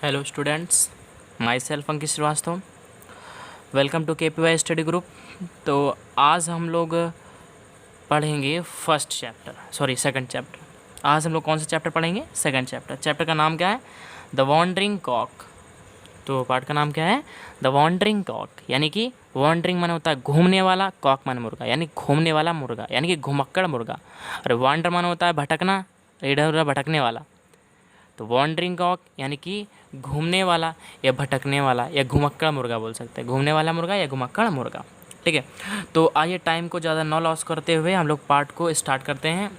Hello students, my self Ankit Srivastava. Welcome to KPY study group. तो आज हम लोग पढ़ेंगे सेकंड चैप्टर। आज हम लोग कौन सा चैप्टर पढ़ेंगे? Second chapter. चैप्टर का नाम क्या है? The wandering cock. तो पार्ट का नाम क्या है? The wandering cock. यानी कि वॉन्डरिंग माने होता है घूमने वाला, कॉक माने मुर्गा, यानी घूमने वाला मुर्गा, यानी कि घुमक्कड़ मुर्गा। और वॉन्डर माने होता है भटकना, इधर उधर भटकने वाला। तो वॉन्डरिंग कॉक यानी कि घूमने वाला या भटकने वाला या घुमक्कड़ मुर्गा बोल सकते हैं। घूमने वाला मुर्गा या घुमक्कड़ मुर्गा, ठीक है। तो आइए टाइम को ज़्यादा न लॉस करते हुए हम लोग पार्ट को स्टार्ट करते हैं।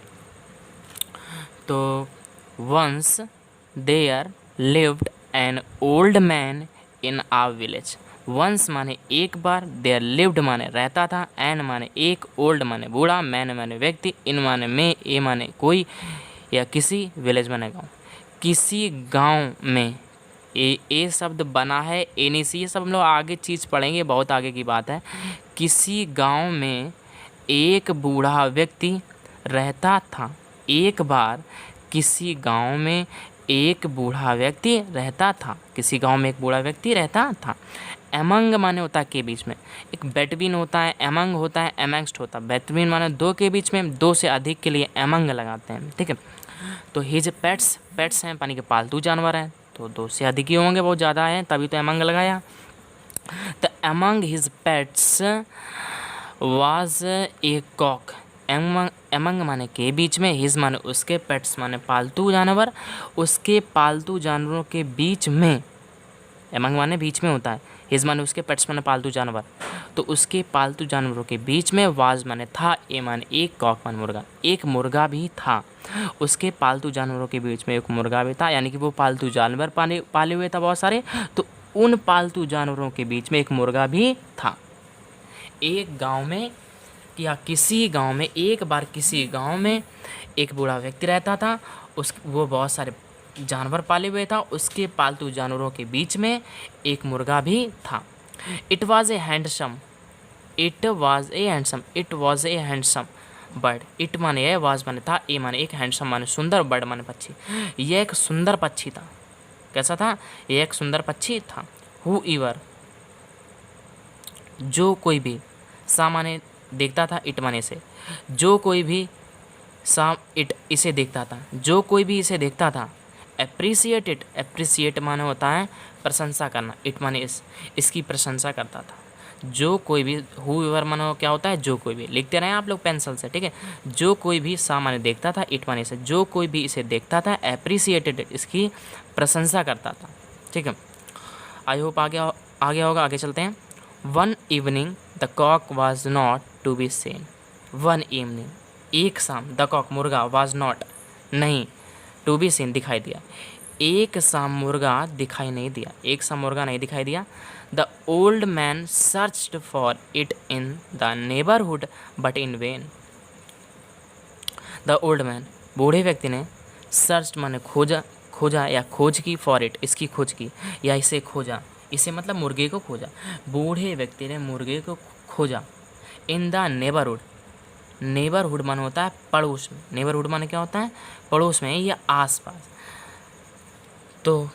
तो once there lived an old man in a village. Once माने एक बार, देयर लिव्ड माने रहता था, एन माने एक, ओल्ड माने बूढ़ा, मैन माने व्यक्ति, इन माने में, ए माने कोई या किसी, विलेज माने गाँव। किसी गांव में, ए शब्द बना है एनी सी, ये सब हम लोग आगे चीज़ पढ़ेंगे, बहुत आगे की बात है। किसी गांव में एक बूढ़ा व्यक्ति रहता था। एक बार किसी गांव में एक बूढ़ा व्यक्ति रहता था। किसी गांव में एक बूढ़ा व्यक्ति रहता था। एमंग माने होता है के बीच में, एक बेटवीन होता है, एमंग होता है, एमंगस्ट होता है। बेटवीन माने दो के बीच में, दो से अधिक के लिए एमंग लगाते हैं, ठीक है। तो हिज पेट्स हैं, पानी के पालतू जानवर हैं, तो दो से अधिक ही होंगे, बहुत ज़्यादा है, तभी तो एमंग लगाया। तो among his pets was a cock. Among माने के बीच में, हिज माने उसके, पेट्स माने पालतू जानवर, उसके पालतू जानवरों के बीच में, एमंग माने बीच में होता है, हिज माने उसके, पेट्स माने पालतू जानवर, तो उसके पालतू जानवरों के बीच में, वाज माने था, ए माने एक, कॉक माने मुर्गा, एक मुर्गा भी था। उसके पालतू जानवरों के बीच में एक मुर्गा भी था, यानी कि वो पालतू जानवर पाले हुए था बहुत सारे, तो उन पालतू जानवरों के बीच में एक मुर्गा भी था। एक गांव में या किसी गांव में, एक बार किसी गांव में एक बूढ़ा व्यक्ति रहता था, वो बहुत सारे जानवर पाले हुए था, उसके पालतू जानवरों के बीच में एक मुर्गा भी था। It was a handsome bird. It माने है, वाज माने था, ए माने एक, हैंडसम माने सुंदर, बर्ड माने पक्षी। यह एक सुंदर पक्षी था। कैसा था? यह एक सुंदर पक्षी था। हु ईवर, जो कोई भी, सा माने देखता था, इट माने से, जो कोई भी, सा इट इसे देखता था, जो कोई भी इसे देखता था। एप्रिसिएट माने होता है प्रशंसा करना, इट माने इसकी प्रशंसा करता था। जो कोई भी, हूएवर माने क्या होता है? जो कोई भी। लिखते रहे आप लोग पेंसिल से, ठीक है। जो कोई भी, सा माने देखता था, इट माने से, जो कोई भी इसे देखता था, एप्रिसिएटेड इसकी प्रशंसा करता था, ठीक है। आई होप आगे होगा। आगे चलते हैं। One evening the cock was not to be seen. One evening, एक शाम, द कॉक मुर्गा, वॉज नॉट नहीं, टू बी सीन दिखाई दिया, एक शाम मुर्गा दिखाई नहीं दिया, एक शाम मुर्गा नहीं दिखाई दिया। The old man searched for it in the neighbourhood but in when. The old man, बूढ़े व्यक्ति ने, सर्च माने खोजा या खोज की, फॉर इट इसकी खोज की, या इसे खोजा, इसे मतलब मुर्गे को खोजा। बूढ़े व्यक्ति ने मुर्गे को खोजा। इन द नेबरहुड माने होता है पड़ोस में। नेबरहुड माने क्या होता है? पड़ोस में या आसपास। तो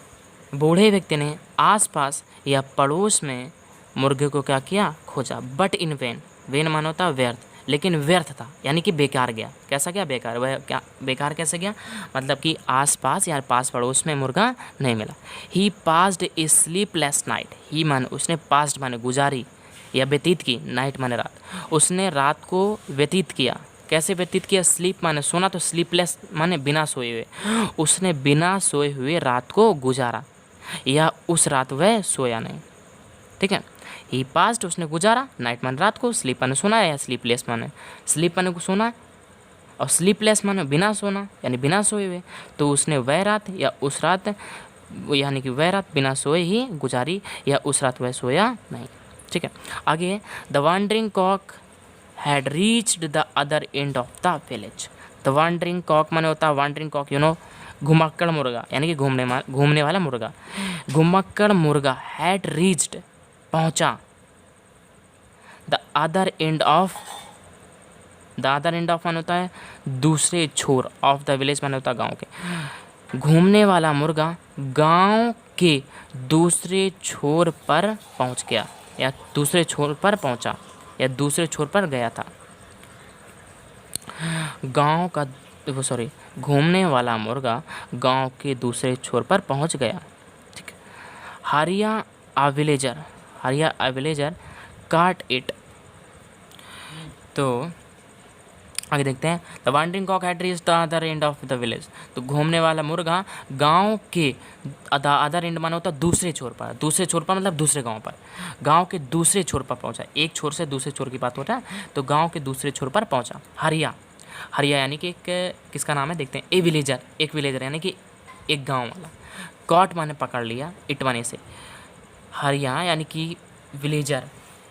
बूढ़े व्यक्ति ने आसपास या पड़ोस में मुर्गे को क्या किया? खोजा। बट इन वेन, वेन माने होता है व्यर्थ, लेकिन व्यर्थ था, यानी कि बेकार गया। कैसा गया? बेकार। वह क्या बेकार कैसे गया? मतलब कि आसपास या पास पड़ोस में मुर्गा नहीं मिला। ही पास्ड ए स्लीपलेस नाइट। ही माने उसने, पास्ट माने गुजारी या व्यतीत की, नाइट माने रात, उसने रात को व्यतीत किया। कैसे व्यतीत किया? स्लीप माने सोना, तो स्लीपलेस माने बिना सोए हुए। उसने बिना सोए हुए रात को गुजारा, या उस रात वह सोया नहीं, ठीक है। ही पास्ट उसने गुजारा, नाइट माने रात को, स्लीप माने सोना, या स्लीपलेस माने, स्लीप माने सोना और स्लीपलेस माने बिना सोना, यानी बिना सोए हुए। तो उसने वह रात या उस रात, यानी कि वह रात बिना सोए ही गुजारी, या उस रात वह सोया नहीं, ठीक है। आगे, the wandering cock had reached the other end of the village. The wandering cock माने होता है, वॉन्डरिंग कॉक घुमक्कड़ मुर्गा, यानी कि घूमने वाला मुर्गा। घुमक्कड़ मुर्गा हैड रीच्ड पहुंचा, द अदर एंड ऑफ माने होता है दूसरे छोर, ऑफ द विलेज माने होता है गाँव के। घूमने वाला मुर्गा गांव के दूसरे छोर पर पहुंच गया, या दूसरे छोर पर पहुंचा, या दूसरे छोर पर गया था। गांव का वो सॉरी घूमने वाला मुर्गा गांव के दूसरे छोर पर पहुंच गया। ठीक है। हरिया अ विलेजर काट इट। तो आगे देखते हैं। The wandering cock had reached the other end of the village. तो घूमने वाला मुर्गा गांव के अदर एंड माना होता है दूसरे छोर पर, दूसरे छोर पर मतलब दूसरे गांव पर, गांव के दूसरे छोर पर पहुंचा। एक छोर से दूसरे छोर की बात हो रहा है, तो गांव के दूसरे छोर पर पहुंचा। हरिया यानी कि एक किसका नाम है देखते हैं। एक विलेजर यानी कि एक गाँव वाला। कॉट माने पकड़ लिया, इट माने से। हरिया यानी कि विलेजर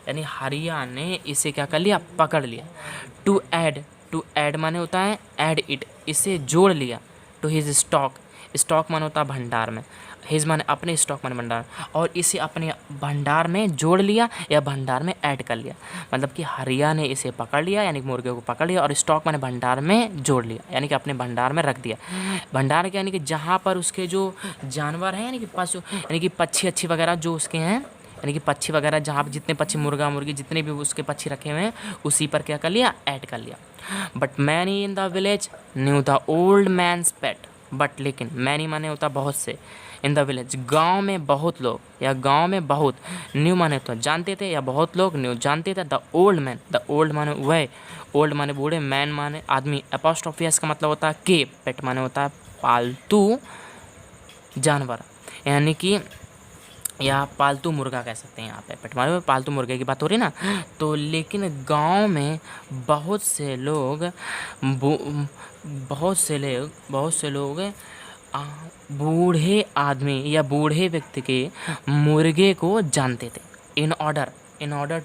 यानी हरिया ने इसे क्या कर लिया, पकड़ लिया। टू ऐड माने होता है ऐड इट, इसे जोड़ लिया। टू हिज स्टॉक माने होता है भंडार में, हिज माने अपने, स्टॉक माने भंडार, और इसे अपने भंडार में जोड़ लिया या भंडार में ऐड कर लिया। मतलब कि हरिया ने इसे पकड़ लिया यानी कि मुर्गे को पकड़ लिया, और स्टॉक माने भंडार में जोड़ लिया यानी कि अपने भंडार में रख दिया। भंडार के यानी कि जहाँ पर उसके जो जानवर हैं यानी कि पशु यानी कि पक्षी वगैरह जो उसके हैं, यानी कि पक्षी वगैरह जहाँ पर जितने पक्षी मुर्गा मुर्गी जितने भी उसके पक्षी रखे हुए हैं उसी पर क्या कर लिया, ऐड कर लिया। But many in the village knew the old man's pet. But लेकिन मैनी माने होता बहुत से, इन द विलेज गांव में बहुत लोग, या गांव में बहुत, न्यू माने तो जानते थे, या बहुत लोग न्यू जानते थे। द ओल्ड माने वह, ओल्ड माने बूढ़े, मैन माने आदमी, एपोस्ट्रोफी एस का मतलब होता है के, पेट माने होता है पालतू जानवर, यानी कि या पालतू मुर्गा कह सकते हैं। यहाँ पे पेट माने पालतू मुर्गे की बात हो रही है ना। तो लेकिन गांव में बहुत से लोग बूढ़े आदमी या बूढ़े व्यक्ति के मुर्गे को जानते थे। In order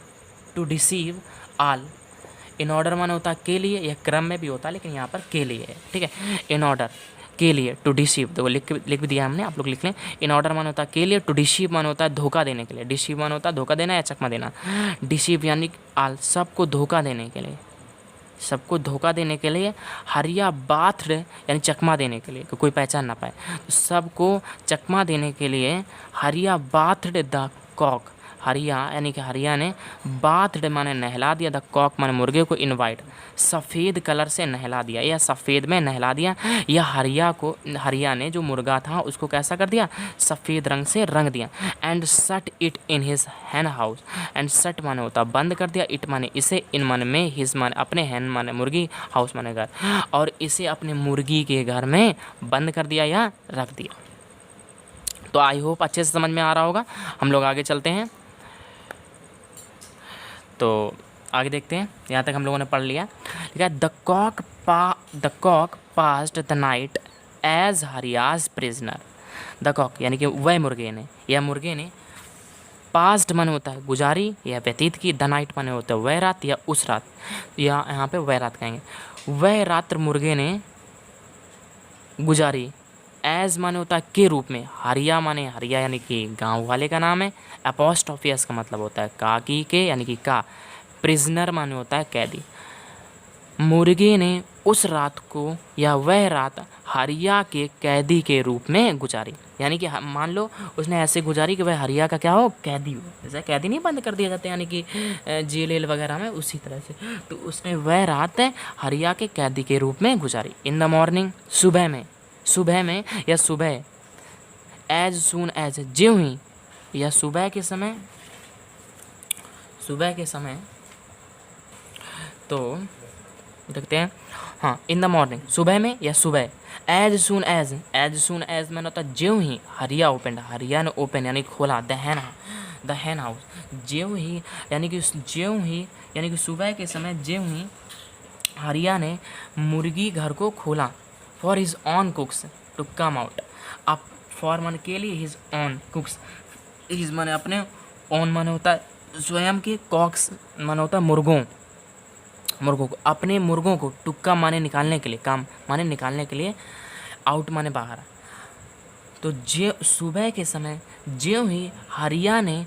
to deceive all. In order माने होता है के लिए, या क्रम में भी होता है लेकिन यहाँ पर के लिए है। ठीक है। इन ऑर्डर के लिए, टू डिसीव, तो लिख भी दिया हमने, आप लोग लिख लें। इन ऑर्डर माने होता है के लिए, टू डिसीव माने होता है धोखा देने के लिए। डिसीव माने होता है धोखा देना या चकमा देना। डिसीव यानी आल, सबको धोखा देने के लिए, सबको धोखा देने के लिए। हरिया बाथड यानी चकमा देने के लिए कि कोई पहचान ना पाए, तो सबको चकमा देने के लिए हरिया बाथड द कॉक। हरिया यानी कि हरिया ने बाथड माने नहला दिया, द कॉक माने मुर्गे को, इनवाइट सफ़ेद कलर से नहला दिया या सफ़ेद में नहला दिया। या हरिया ने जो मुर्गा था उसको कैसा कर दिया, सफ़ेद रंग से रंग दिया। And shut it in his hen house. And shut माने होता बंद कर दिया, इट माने इसे, इन माने में, हिज माने अपने, हैन माने मुर्गी, हाउस माने घर, और इसे अपने मुर्गी के घर में बंद कर दिया या रख दिया। तो आई होप अच्छे से समझ में आ रहा होगा। हम लोग आगे चलते हैं। तो आगे देखते हैं, यहाँ तक हम लोगों ने पढ़ लिया। ठीक है। The cock passed the night as Harry's prisoner. The cock यानी कि वह मुर्गे ने, या मुर्गे ने, पास्ड माने होता है गुजारी या व्यतीत की, द नाइट माने होता है वह रात या उस रात, या यहाँ पे वह रात कहेंगे, वह रात्र मुर्गे ने गुजारी। एज माने होता है के रूप में। हरिया माने हरिया यानी कि गांव वाले का नाम है। एपोस्ट्रोफी एस का मतलब होता है का की के यानी कि का। प्रिजनर माने होता है कैदी। मुर्गे ने उस रात को या वह रात हरिया के कैदी के रूप में गुजारी, यानी कि मान लो उसने ऐसे गुजारी कि वह हरिया का क्या हो, कैदी हो। जैसे कैदी नहीं बंद कर दिया जाता यानी कि जेल वगैरह में, उसी तरह से तो उसने वह रात हरिया के कैदी के रूप में गुजारी। इन द मॉर्निंग सुबह में या सुबह, एज सून एज ज्यों ही, या सुबह के समय तो देखते हैं। हाँ, इन द मॉर्निंग सुबह में या सुबह। एज सून एज मैंने होता ज्यों ही हरिया ओपन, हरिया ने ओपन यानी खोला, द हैन हाउस। ज्यों ही यानी कि सुबह के समय ज्यों ही हरिया ने मुर्गी घर को खोला, for his own cocks to come out. अब फॉर माने के लिए, हिज ऑन कुक्स, हिज माने अपने, ऑन माने होता है स्वयं के, कॉक्स माने होता है मुर्गों को, अपने मुर्गों को, टुक्का माने निकालने के लिए, काम माने निकालने के लिए, आउट माने बाहर। तो सुबह के समय ज्यों ही हरिया ने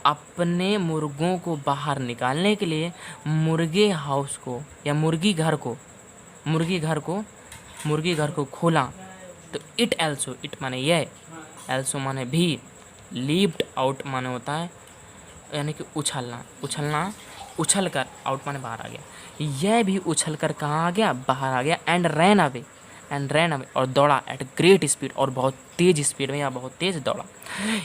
अपने मुर्गों को बाहर निकालने के लिए मुर्गी घर को खोला, तो इट एल्सो, इट माने यह, एल्सो माने भी, लीप्ड आउट माने होता है यानी कि उछलना, उछलना, उछल कर, आउट माने बाहर आ गया, यह भी उछल कर कहाँ आ गया, बाहर आ गया, एंड रैन अवे, और दौड़ा एट ग्रेट स्पीड, और बहुत तेज स्पीड में या बहुत तेज दौड़ा।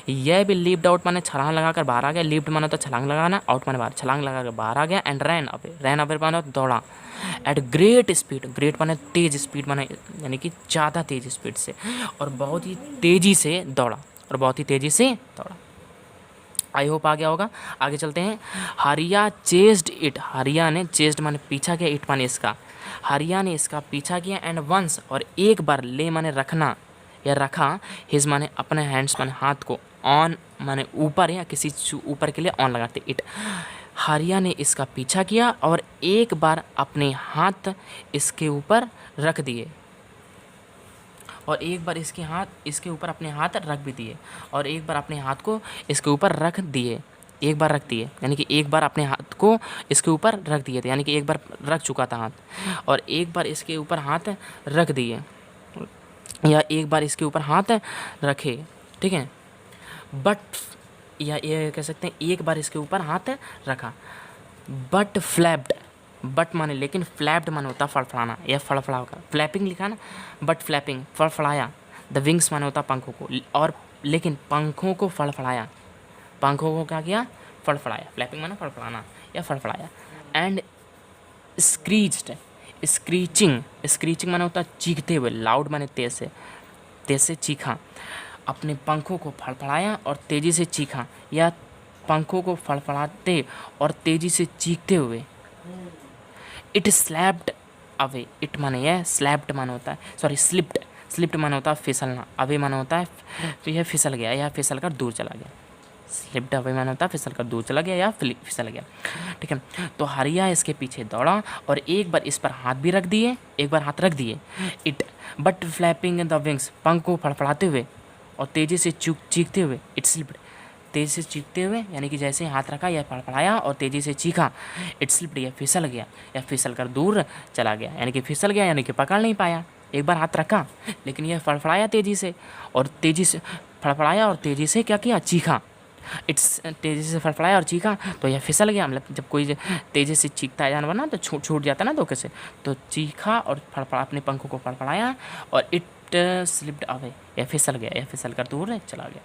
यह भी लीप्ड आउट माने छलांग लगाकर बाहर आ गया, लीप्ड माने तो छलांग लगाना, आउट माने बाहर, छलांग लगाकर बाहर आ गया, एंड रैन अवे माने दौड़ा एट ग्रेट स्पीड, ग्रेट माने तेज स्पीड माने यानी कि ज़्यादा तेज स्पीड से, और बहुत ही तेज़ी से दौड़ा, और बहुत ही तेज़ी से दौड़ा। आई होप आ गया होगा। आगे चलते हैं। हरिया चेस्ड इट, हरिया ने, चेस्ड माने पीछा किया, इट माने इसका, हरिया ने इसका पीछा किया, एंड वंस और एक बार, ले माने रखना या रखा, हिज माने अपने, हैंड्स माने हाथ को, ऑन माने ऊपर या किसी ऊपर के लिए ऑन लगाते, इट, हरिया ने इसका पीछा किया और एक बार अपने हाथ इसके ऊपर रख दिए, और एक बार इसके हाथ इसके ऊपर अपने हाथ रख भी दिए, और एक बार अपने हाथ को इसके ऊपर रख दिए, एक बार रख दिए यानी कि एक बार अपने हाथ को इसके ऊपर रख दिए थे, यानी कि एक बार रख चुका था हाथ, और एक बार इसके ऊपर हाथ रख दिए, या एक बार इसके ऊपर हाथ रखे, ठीक है। बट, या ये कह सकते हैं एक बार इसके ऊपर हाथ रखा, बट फ्लैप्ड, बट माने लेकिन, फ्लैप्ड माने होता फड़फड़ाना या फड़फड़ा होगा, फ्लैपिंग लिखा ना, बट फ्लैपिंग, फड़फड़ाया, द विंग्स माने होता पंखों को, और लेकिन पंखों को फड़फड़ाया, पंखों को क्या किया, फड़फड़ाया, फ्लैपिंग माने फड़फड़ाना या फड़फड़ाया, एंड स्क्रीच्ड, स्क्रीचिंग, स्क्रीचिंग माने होता चीखते हुए, लाउड माने तेज से चीखा, अपने पंखों को फड़फड़ाया और तेज़ी से चीखा, या पंखों को फड़फड़ाते और तेज़ी से चीखते हुए। इट स्लैप्ड अवे, इट माने यह, स्लैप्ड माने होता है, सॉरी स्लिप्ड, स्लिप्ड माने होता है फिसलना, अवे माने होता है तो यह फिसल गया या फिसल कर दूर चला गया, स्लिप्ड अवे माने होता है फिसल कर दूर चला गया या फिसल गया, ठीक है। तो हरिया इसके पीछे दौड़ा और एक बार इस पर हाथ भी रख दिए, एक बार हाथ रख दिए, it, but flapping the wings, पंख को फड़फड़ाते हुए और तेज़ी से चीखते हुए, इट स्लिप्ड, तेज़ी से चीखते हुए यानी कि जैसे हाथ रखा या फड़फड़ाया और तेज़ी से चीखा, इट स्लिप्ड, यह फिसल गया या फिसल कर दूर चला गया, यानी कि फिसल गया यानी कि पकड़ नहीं पाया, एक बार हाथ रखा लेकिन यह फड़फड़ाया तेज़ी से, और तेज़ी से फड़फड़ाया और तेज़ी से क्या किया, चीखा, इट्स, तेज़ी से फड़फड़ाया और चीखा तो यह फिसल गया, मतलब जब कोई तेज़ी से चीखता है जानवर ना तो छूट जाता है ना धोखे से, तो चीखा और फड़फड़ा, अपने पंखों को फड़फड़ाया और इट स्लिप्ड अवे, यह फिसल गया, यह फिसल कर दूर चला गया,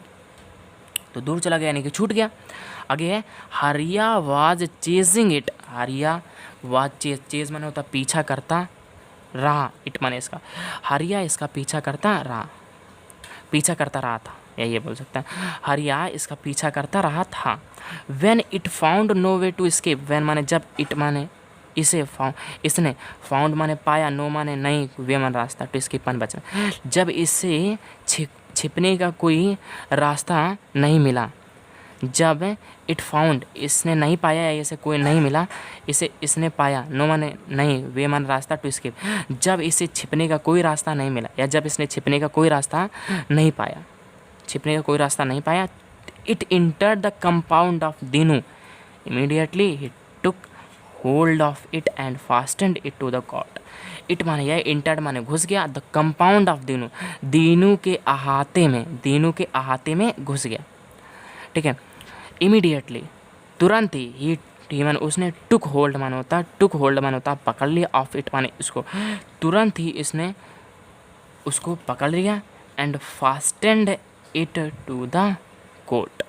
तो दूर चला गया यानी कि छूट गया। आगे है, हरिया वाज चेजिंग इट, हरिया वाज चेज माने होता पीछा करता रहा, इट माने इसका, हरिया इसका पीछा करता रहा था, यही बोल सकता है, हरिया इसका पीछा करता रहा था। When it found no way to escape, when माने जब, इट माने इसने, फाउंड माने पाया, नो माने नहीं, वे माने रास्ता, टू एस्केप माने बचना, जब इसे छिपने का कोई रास्ता नहीं मिला, जब इट फाउंड, इसने नहीं पाया या इसे कोई नहीं मिला, इसने पाया, नो माने नहीं, वे माने रास्ता, टू एस्केप, जब इसे छिपने का कोई रास्ता नहीं मिला या जब इसने छिपने का कोई रास्ता नहीं पाया, छिपने का कोई रास्ता नहीं पाया, it enter the compound of Dinu, immediately ही took hold of it and fastened it to the cot, it माने यह, इंटर्ड माने घुस गया, the compound of Dinu, Dinu के अहाते में घुस गया, ठीक है। इमीडिएटली, तुरंत ही माने उसने, टुक होल्ड माने होता पकड़ लिया, ऑफ इट माने इसको, तुरंत ही इसने उसको पकड़ लिया, and fastened it to the coat,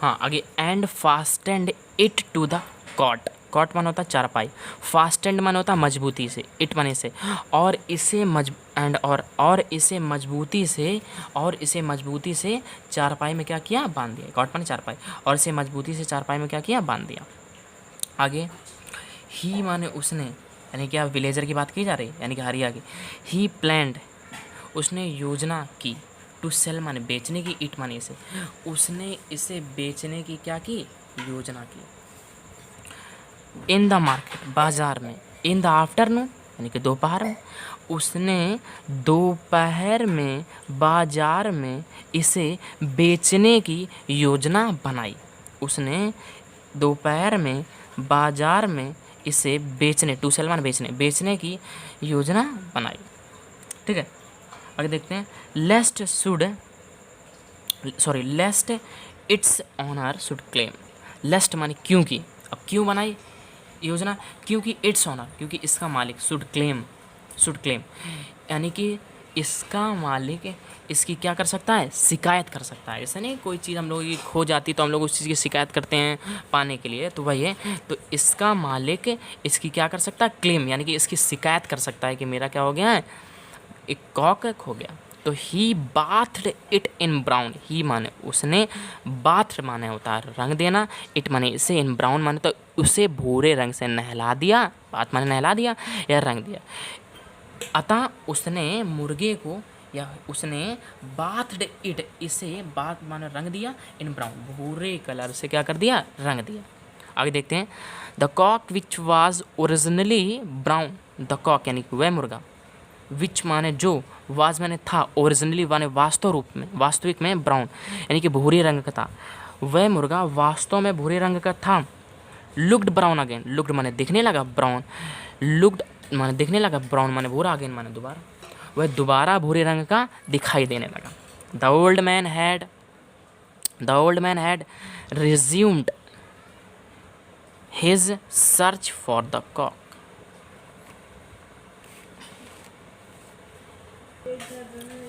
हाँ आगे, and fastened it to the cot, cot माने होता चारपाई, फास्टेंड माने होता मजबूती से, इट माने से, और इसे मजबूती से चारपाई में क्या किया, बांध दिया, कॉट माने चारपाई, और इसे मजबूती से चारपाई में क्या किया, बांध दिया। आगे, ही माने उसने, यानी क्या विलेजर की बात की जा रही है, यानी कि हरिया की, ही प्लान्ड, उसने योजना की, टू सेल माने बेचने की, इट माने इसे, उसने इसे बेचने की क्या की, योजना की, इन द मार्केट, बाजार में, इन द आफ्टरनून यानी कि दोपहर में, उसने दोपहर में बाजार में इसे बेचने की योजना बनाई, उसने दोपहर में बाजार में इसे बेचने, टू सेल माने बेचने की योजना बनाई, ठीक है। आगे देखते हैं, लेस्ट इट्स ऑनर शुड क्लेम। लेस्ट माने क्योंकि, अब क्यों बनाई योजना, क्योंकि इट्स ऑनर, क्योंकि इसका मालिक शुड क्लेम यानी कि इसका मालिक इसकी क्या कर सकता है, शिकायत कर सकता है। ऐसा नहीं कोई चीज़ हम लोगों की खो जाती तो हम लोग उस चीज़ की शिकायत करते हैं पाने के लिए, तो वही है। तो इसका मालिक इसकी क्या कर सकता है, क्लेम, यानी कि इसकी शिकायत कर सकता है कि मेरा क्या हो गया है, एक कॉक खो गया। तो ही बाथड इट इन ब्राउन, ही माने उसने, बाथ माने होता है रंग देना, इट माने इसे, इन ब्राउन माने तो उसे भूरे रंग से नहला दिया, बाथ माने नहला दिया या रंग दिया। अतः उसने मुर्गे को, या उसने बाथड इट, इसे बाथ माने रंग दिया, इन ब्राउन भूरे कलर से क्या कर दिया, रंग दिया। आगे देखते हैं, the cock which was originally brown, the cock यानी कि वह मुर्गा, विच माने जो, वाज माने था, ओरिजिनली माने वास्तव रूप में, वास्तविक में, ब्राउन यानी कि भूरे रंग का था, वह मुर्गा वास्तव में भूरे रंग का था। लुक्ड ब्राउन अगेन, लुक्ड माने दिखने लगा, ब्राउन, लुक्ड माने दिखने लगा, ब्राउन माने भूरा, अगेन माने दोबारा, वह दोबारा भूरे रंग का दिखाई देने लगा। The old man had resumed his search for the cock.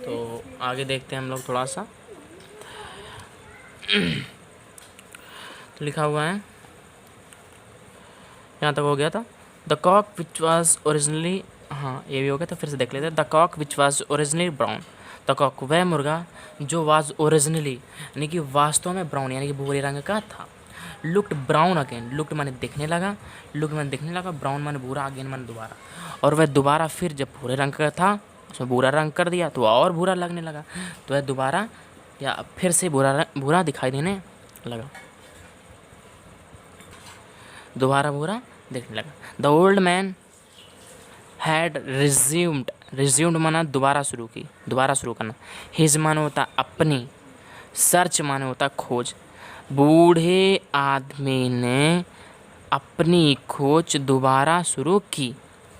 तो आगे देखते हैं हम लोग थोड़ा सा। तो लिखा हुआ है, यहाँ तक हो गया था। The cock which was originally, हाँ ये भी हो गया था, फिर से देख लेते हैं। The cock which was originally brown, the cock वह मुर्गा जो वाज ओरिजिनली यानी कि वास्तव में ब्राउन यानी कि भूरे रंग का था। लुक्ड ब्राउन अगेन, लुक्ड माने दिखने लगा, ब्राउन माने भूरा, अगेन माने दोबारा, और वह दोबारा फिर जब भूरे रंग का था उसमें भूरा रंग कर दिया तो और भूरा लगने लगा, तो वह दोबारा या फिर से भूरा दिखाई देने लगा, दोबारा भूरा देखने लगा। The old man had resumed माना दोबारा शुरू करना, हिज माने होता अपनी, सर्च माने होता खोज, बूढ़े आदमी ने अपनी खोज दोबारा शुरू की,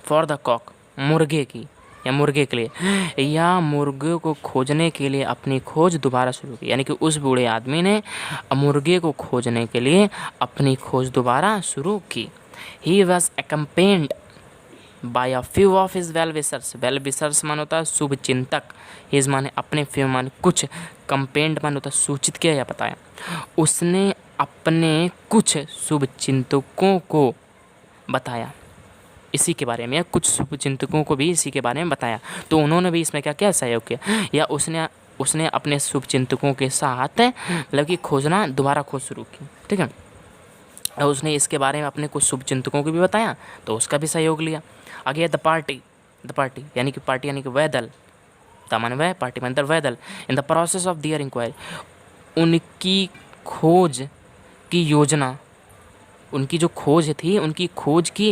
फॉर द कॉक मुर्गे की या मुर्गे के लिए, या मुर्गे को खोजने के लिए अपनी खोज दोबारा शुरू की, यानी कि उस बूढ़े आदमी ने मुर्गे को खोजने के लिए अपनी खोज दोबारा शुरू की। He was accompanied by a few of his well-wishers मान होता है शुभ चिंतक, हिज माने अपने, few माने कुछ, कंपेंड मान होता है सूचित किया या बताया, उसने अपने कुछ शुभ चिंतकों को बताया इसी के बारे में, या कुछ शुभ चिंतकों को भी इसी के बारे में बताया, तो उन्होंने भी इसमें क्या क्या सहयोग किया, या उसने अपने शुभ चिंतकों के साथ मतलब कि खोजना दोबारा खोज शुरू की, ठीक है। और उसने इसके बारे में अपने कुछ शुभ चिंतकों को भी बताया तो उसका भी सहयोग लिया। आगे द पार्टी यानी कि पार्टी यानी कि वह दल, माने वह, पार्टी माने वह दल, in the process of their inquiry, उनकी खोज की योजना, उनकी जो खोज थी उनकी खोज की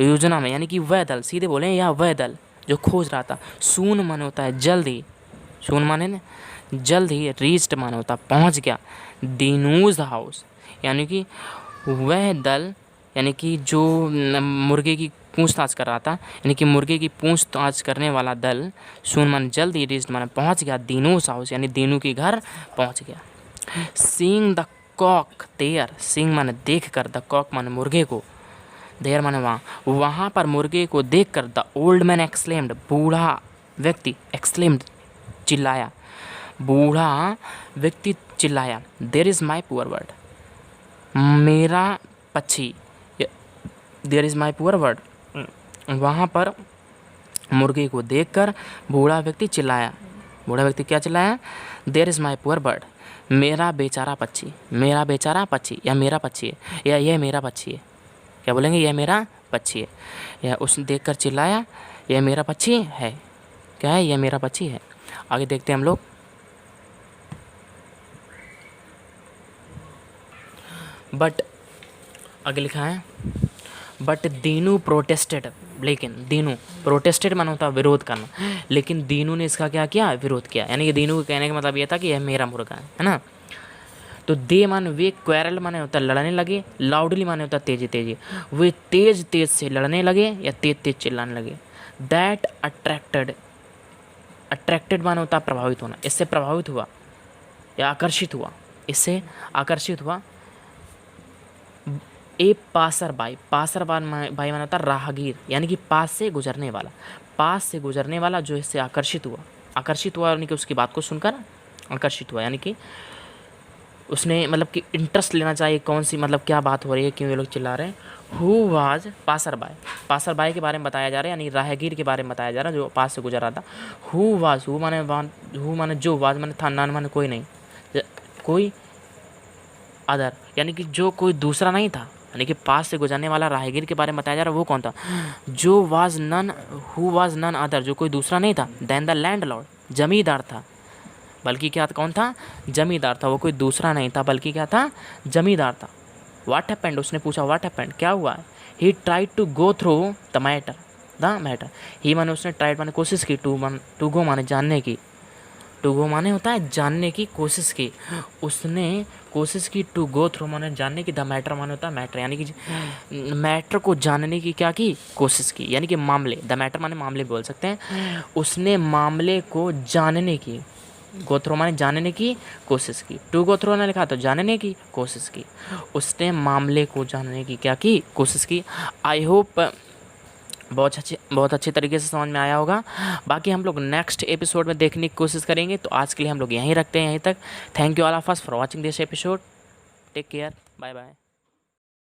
योजना में, यानी कि वह दल, सीधे बोले या वह दल जो खोज रहा था, सून माने होता है जल्दी, सून माने ना जल्द ही, रीच्ड माने होता पहुंच गया, दीनूज हाउस यानी कि वह दल, यानी कि जो मुर्गे की पूछताछ कर रहा था, यानी कि मुर्गे की पूछताछ करने वाला दल, सून माने जल्द ही, रीच्ड माने पहुंच गया, दीनूज हाउस यानी दीनू के घर पहुंच गया। Seeing the cock there, seeing माने देख कर, द कॉक माने मुर्गे को, देयर माने वहाँ पर मुर्गे को देख कर, द ओल्ड मैन एक्सक्लेम्ड, बूढ़ा व्यक्ति, एक्सक्लेम्ड चिल्लाया, बूढ़ा व्यक्ति चिल्लाया, there is my poor bird, मेरा पक्षी, there is my poor bird, वहाँ पर मुर्गे को देखकर बूढ़ा व्यक्ति चिल्लाया, बूढ़ा व्यक्ति क्या चिल्लाया, there is my poor bird, मेरा बेचारा पक्षी, या मेरा पक्षी है, या यह मेरा पक्षी है, क्या बोलेंगे, यह मेरा पक्षी है, या उसने देखकर चिल्लाया यह मेरा पक्षी है, क्या है, यह मेरा पक्षी है। आगे देखते हैं हम लोग। बट आगे लिखा है, बट दीनू प्रोटेस्टेड, लेकिन दीनू प्रोटेस्टेड माना होता है विरोध करना, लेकिन दीनू ने इसका क्या किया, विरोध किया, यानी कि दीनू के कहने का मतलब ये था कि यह मेरा मुर्गा है ना। तो दे माने वे, क्वेरल माने होता है लड़ने लगे, लाउडली माने होता है तेजी तेजी, वे तेज तेज से लड़ने लगे या तेज तेज चिल्लाने लगे। दैट अट्रैक्टेड माने होता है प्रभावित होना, इससे प्रभावित हुआ या आकर्षित हुआ, इससे आकर्षित हुआ। ए पासर बाई, पासर बाई माने होता है राहगीर, यानी कि पास से गुजरने वाला, पास से गुजरने वाला जो इससे आकर्षित हुआ, आकर्षित हुआ यानी कि उसकी बात को सुनकर आकर्षित हुआ, यानी कि उसने मतलब कि इंटरेस्ट लेना चाहिए कौन सी मतलब क्या बात हो रही है, क्यों ये लोग चिल्ला रहे हैं। Who was passer by, passer by के बारे में बताया जा रहा है, यानी राहगीर के बारे में बताया जा रहा है जो पास से गुजर रहा था। हु वाज, हु माने जो, वाज माने था, नॉन माने कोई नहीं, कोई अदर यानी कि जो कोई दूसरा नहीं था, यानी कि पास से गुजरने वाला राहगीर के बारे में बताया जा रहा है। वो कौन था? जो was none, who was none other, जो कोई दूसरा नहीं था देन द लैंडलॉर्ड, जमींदार था, बल्कि क्या था, कौन था? जमींदार था, वो कोई दूसरा नहीं था बल्कि क्या था? जमींदार था। व्हाट हैपेंड, उसने पूछा व्हाट हैपेंड, क्या हुआ है। He tried to go through the matter, he माने उसने ट्राइड माने कोशिश की, टू गो माने जानने की, टू गो माने होता है जानने की कोशिश की, उसने कोशिश की, टू गो थ्रू माने जानने की, द मैटर माने होता है मैटर, यानी कि मैटर को जानने की क्या की कोशिश की, यानी कि मामले, द मैटर माने मामले बोल सकते हैं। उसने मामले को जानने की, गो थ्रू माने जानने की कोशिश की, टू गो थ्रू ने लिखा तो जानने की कोशिश की, उसने मामले को जानने की क्या की कोशिश की। आई होप बहुत अच्छे तरीके से समझ में आया होगा। बाकी हम लोग नेक्स्ट एपिसोड में देखने की कोशिश करेंगे, तो आज के लिए हम लोग यहीं रखते हैं, यहीं तक। Thank you all of us for watching this episode, take care, bye bye.